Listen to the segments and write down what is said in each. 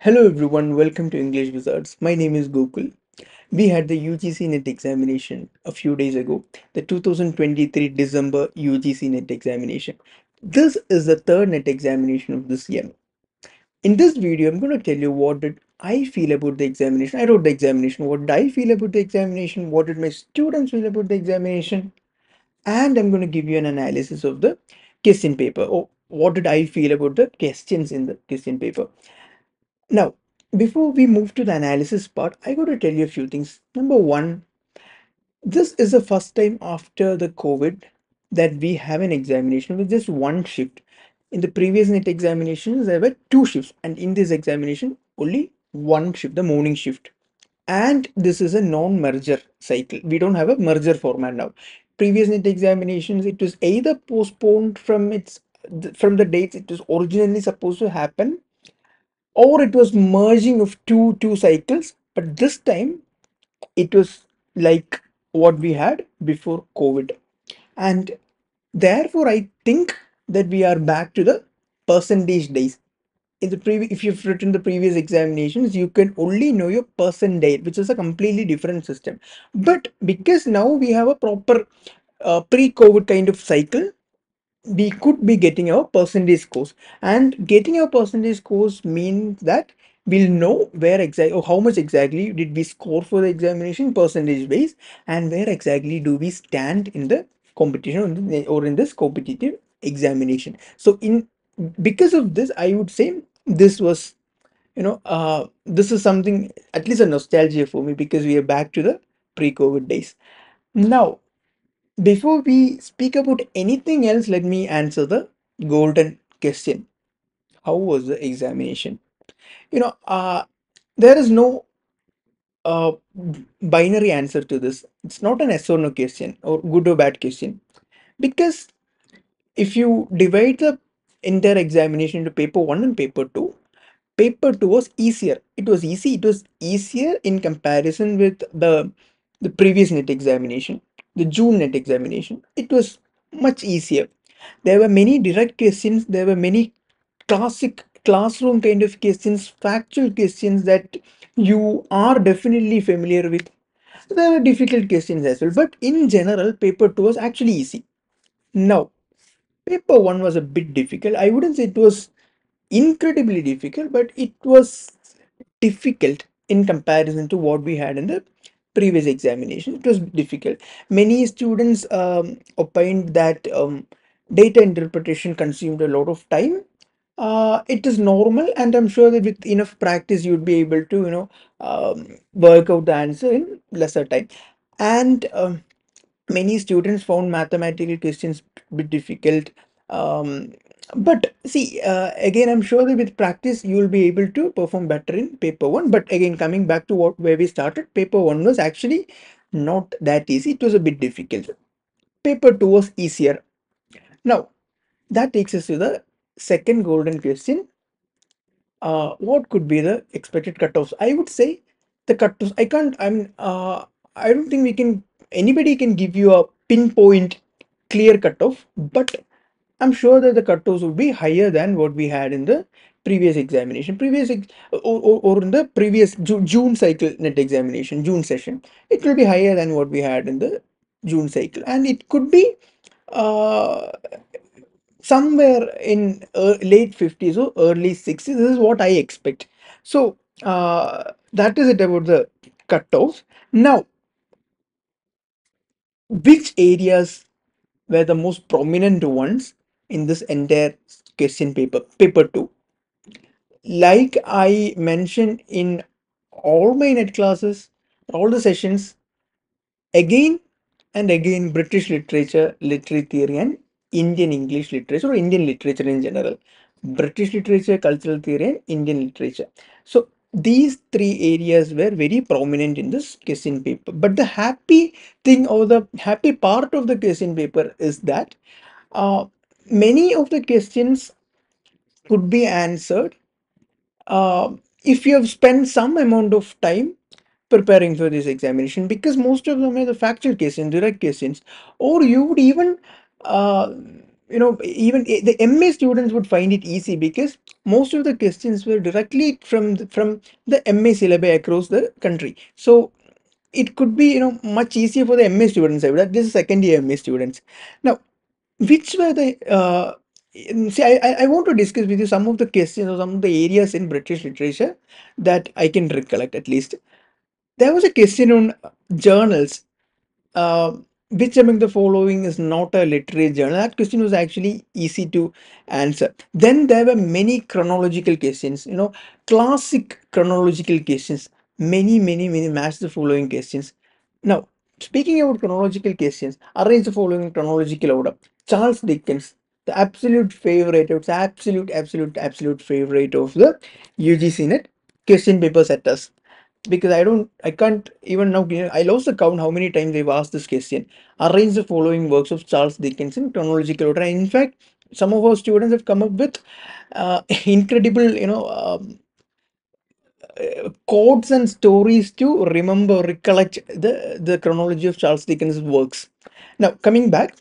Hello everyone, welcome to English Wizards. My name is Gokul. We had the UGC NET examination a few days ago, the 2023 December UGC NET examination. This is the third NET examination of this year. In this video, I'm going to tell you what did I feel about the examination. I wrote the examination. What did I feel about the examination? What did my students feel about the examination? And I'm going to give you an analysis of the question paper. Or what did I feel about the questions in the question paper? Now, before we move to the analysis part, I got to tell you a few things. Number one, this is the first time after the COVID that we have an examination with just one shift. In the previous NET examinations, there were two shifts, and in this examination, only one shift, the morning shift. And this is a non-merger cycle. We don't have a merger format now. Previous NET examinations, it was either postponed from the dates it was originally supposed to happen, or it was merging of two cycles, but this time it was like what we had before COVID. And therefore I think that we are back to the percentage days. In the previous, if you've written the previous examinations, you can only know your percentile, which is a completely different system. But because now we have a proper pre-COVID kind of cycle, we could be getting our percentage scores, and getting our percentage scores means that we'll know where exactly or how much exactly did we score for the examination percentage base, and where exactly do we stand in the competition or in this competitive examination. So in because of this, I would say this was, this is something, at least a nostalgia for me, because we are back to the pre-COVID days now. Before we speak about anything else, let me answer the golden question. How was the examination? You know, there is no uh, binary answer to this. It's not an yes or no question or good or bad question. Because if you divide the entire examination into paper one and paper two was easier. It was easy. It was easier in comparison with the previous NET examination, the June NET examination. It was much easier. There were many direct questions. There were many classic classroom kind of questions, factual questions that you are definitely familiar with. There were difficult questions as well, but in general, paper two was actually easy. Now, paper one was a bit difficult. I wouldn't say it was incredibly difficult, but it was difficult in comparison to what we had in the previous examination. It was difficult. Many students opined that data interpretation consumed a lot of time. It is normal, and I'm sure that with enough practice, you'd be able to, work out the answer in lesser time. And many students found mathematical questions a bit difficult. Um, but see, again, I'm sure that with practice, you will be able to perform better in paper one. But again, coming back to where we started, paper one was actually not that easy. It was a bit difficult. Paper two was easier. Now, that takes us to the second golden question. What could be the expected cutoffs? I would say the cutoffs. I don't think anybody can give you a pinpoint clear cutoff, but I'm sure that the cutoffs would be higher than what we had in the previous examination, or in the previous June cycle NET examination, June session. It will be higher than what we had in the June cycle, and it could be uh, somewhere in late 50s or early 60s. This is what I expect. So that is it about the cutoffs. Now, which areas were the most prominent ones in this entire question paper, paper 2? Like I mentioned in all my net classes, all the sessions, again and again, British literature, literary theory, and Indian English literature, or Indian literature in general. British literature, cultural theory, and Indian literature. So these three areas were very prominent in this question paper. But the happy thing, or the happy part of the question paper, is that uh, many of the questions could be answered if you have spent some amount of time preparing for this examination, because most of them are the factual questions, direct questions, or you would even uh, even the MA students would find it easy because most of the questions were directly from the MA syllabi across the country. So it could be much easier for the MA students. I would This is second year MA students. Now, which were the see, I want to discuss with you some of the questions or some of the areas in British literature that I can recollect at least. There was a question on journals. uh, which among the following is not a literary journal? That question was actually easy to answer. Then there were many chronological questions, classic chronological questions. Many match the following questions. Now, speaking about chronological questions, arrange the following in chronological order. Charles Dickens, the absolute favorite, it's absolute favorite of the UGC NET question paper setters, because I can't even now. I lost the count how many times they've asked this question. Arrange the following works of Charles Dickens in chronological order. And in fact, some of our students have come up with incredible, quotes and stories to recollect the chronology of Charles Dickens' works. Now, coming back,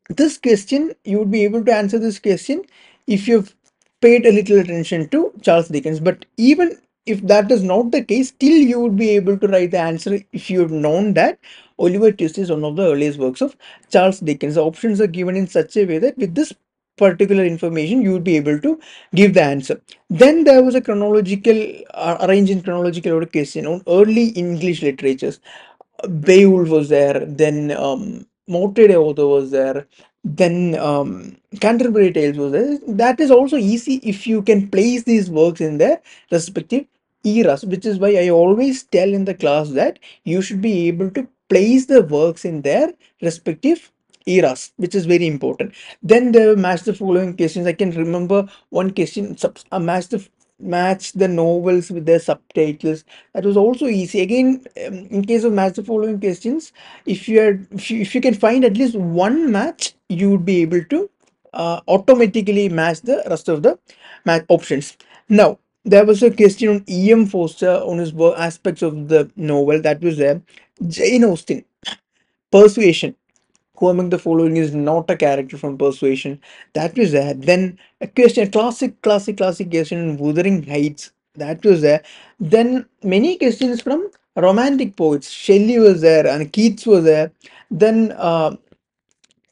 this question, you would be able to answer this question if you've paid a little attention to Charles Dickens. But even if that is not the case, still you would be able to write the answer if you have known that Oliver Twist is one of the earliest works of Charles Dickens. The options are given in such a way that with this particular information you would be able to give the answer. Then there was a chronological arranged in chronological order question on early English literatures. Beowulf was there, then Motte author was there, then Canterbury Tales was there. That is also easy if you can place these works in their respective eras, which is why I always tell in the class that you should be able to place the works in their respective eras, which is very important. Then they match the following questions. I can remember one question, match the novels with their subtitles. That was also easy. Again, in case of match the following questions, if you can find at least one match, you would be able to automatically match the rest of the match options. Now, there was a question on E.M. Forster on his aspects of the novel. That was there. Jane Austen, Persuasion. Who among the following is not a character from Persuasion? That was there. Then a question, classic question on Wuthering Heights. That was there. Then many questions from romantic poets. Shelley was there and Keats was there. Then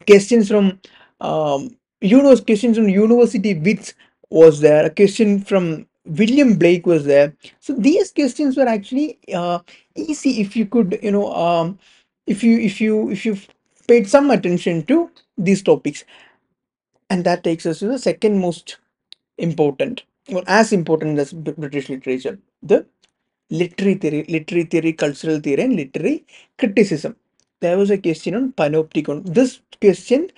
questions from questions from university wits was there. A question from William Blake was there. So these questions were actually easy if you could, if you paid some attention to these topics. And that takes us to the second most important, or as important as British literature, the literary theory, cultural theory, and literary criticism. There was a question on panopticon. This question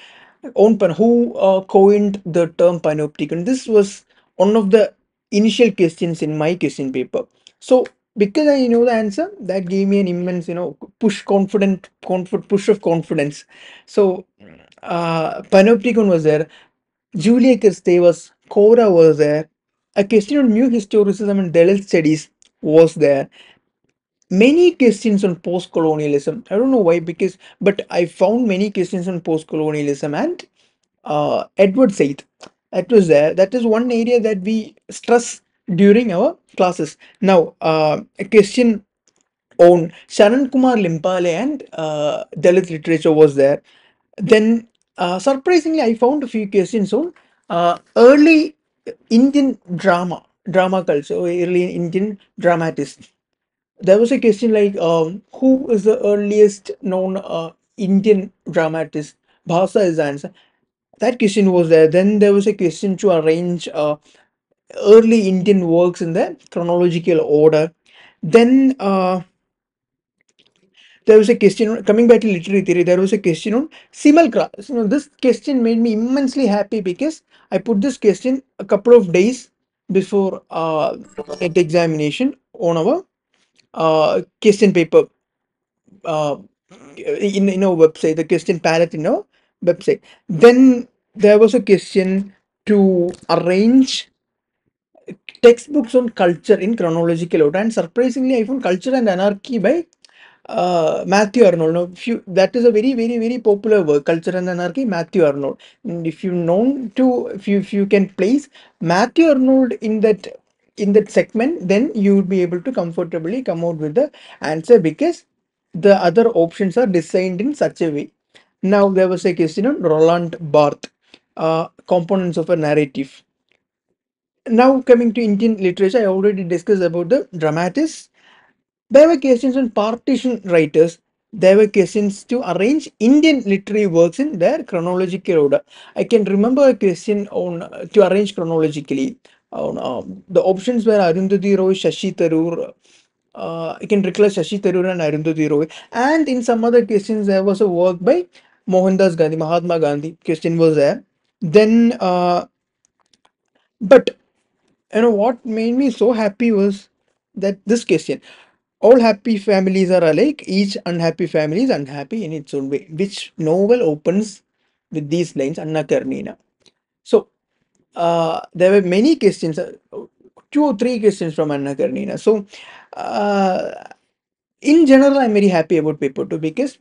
on who coined the term panopticon. This was one of the initial questions in my question paper. So because I know the answer, that gave me an immense, push of confidence. So panopticon was there. Julia Kriste was, Cora was there. A question on new historicism and Dalit studies was there. Many questions on post-colonialism. I don't know why, but I found many questions on post-colonialism and Edward Said. That was there. That is one area that we stress during our classes. Now, a question on Sharan Kumar Limpale and Dalit literature was there. Then, surprisingly, I found a few questions on early Indian drama culture, or early Indian dramatists. There was a question like, who is the earliest known Indian dramatist? Bhasa is the answer. That question was there. Then there was a question to arrange early Indian works in the chronological order. Then there was a question coming back to literary theory. There was a question on simulacra. This question made me immensely happy because I put this question a couple of days before NET examination on our question paper uh, in our website, the question palette in our website. Then there was a question to arrange textbooks on culture in chronological order, and surprisingly, I found Culture and Anarchy by Matthew Arnold. Now, if you, that is a very, very, very popular work, Culture and Anarchy, Matthew Arnold. And if you known to, if you can place Matthew Arnold in that segment, then you would be able to comfortably come out with the answer because the other options are designed in such a way. Now there was a question on Roland Barthes, components of a narrative. Now coming to Indian literature, I already discussed about the dramatists. There were questions on partition writers. There were questions to arrange Indian literary works in their chronological order. I can remember a question on to arrange chronologically. On the options were Arundhati Roy, Shashi Tharoor. I can recall Shashi Tharoor and Arundhati Roy. And in some other questions, there was a work by Mohandas Gandhi, Mahatma Gandhi. Question was there. Then, but you know what made me so happy was that this question, all happy families are alike, each unhappy family is unhappy in its own way, which novel opens with these lines, Anna Karnina. So there were many questions, two or three questions from Anna Karnina. So uh, in general, I'm very happy about paper 2 because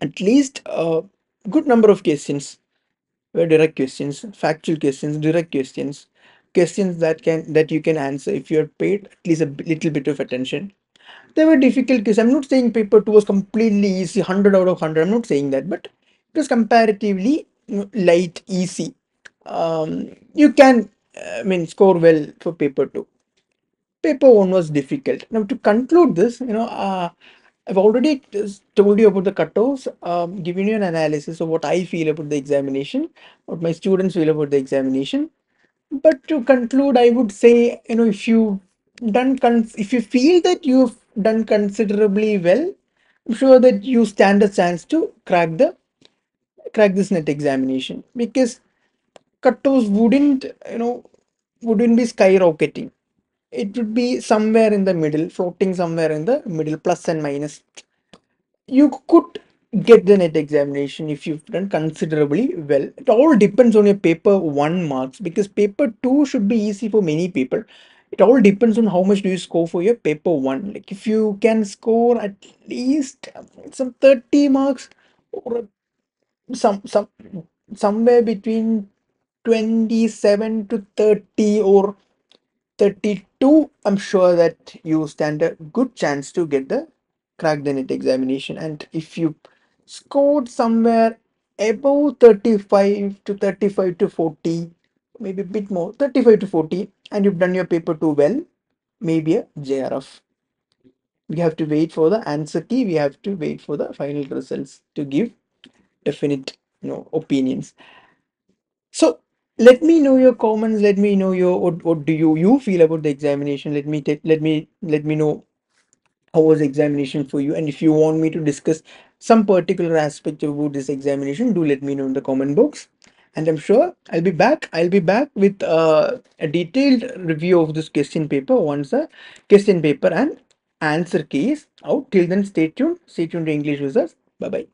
at least a good number of questions were direct questions, factual questions, direct questions, questions that you can answer if you're paid at least a little bit of attention. There were difficult questions. I'm not saying paper 2 was completely easy, 100 out of 100. I'm not saying that, but it was comparatively, light, easy. You can, I mean, score well for paper 2. Paper 1 was difficult. Now, to conclude this, I've already told you about the cutoffs, given you an analysis of what I feel about the examination, what my students feel about the examination. But to conclude, I would say, if you if you feel that you've done considerably well, I'm sure that you stand a chance to crack this net examination because cutoffs wouldn't be skyrocketing. It would be somewhere in the middle, floating somewhere in the middle, plus and minus. You could get the net examination if you've done considerably well. It all depends on your paper 1 marks because paper 2 should be easy for many people. It all depends on how much do you score for your paper 1. Like if you can score at least some 30 marks or some somewhere between 27 to 30 or 32, I'm sure that you stand a good chance to get the crack the net examination. And if you scored somewhere above 35 to 35 to 40, maybe a bit more, 35 to 40, and you've done your paper 2 well, maybe a JRF. We have to wait for the answer key, we have to wait for the final results to give definite opinions. So let me know your comments. Let me know your what do you feel about the examination. Let me know how was the examination for you, and if you want me to discuss some particular aspect about this examination, do let me know in the comment box. And I'm sure I'll be back. I'll be back with a detailed review of this question paper once the question paper and answer key is out. Till then, stay tuned. Stay tuned to English Wizards. Bye bye.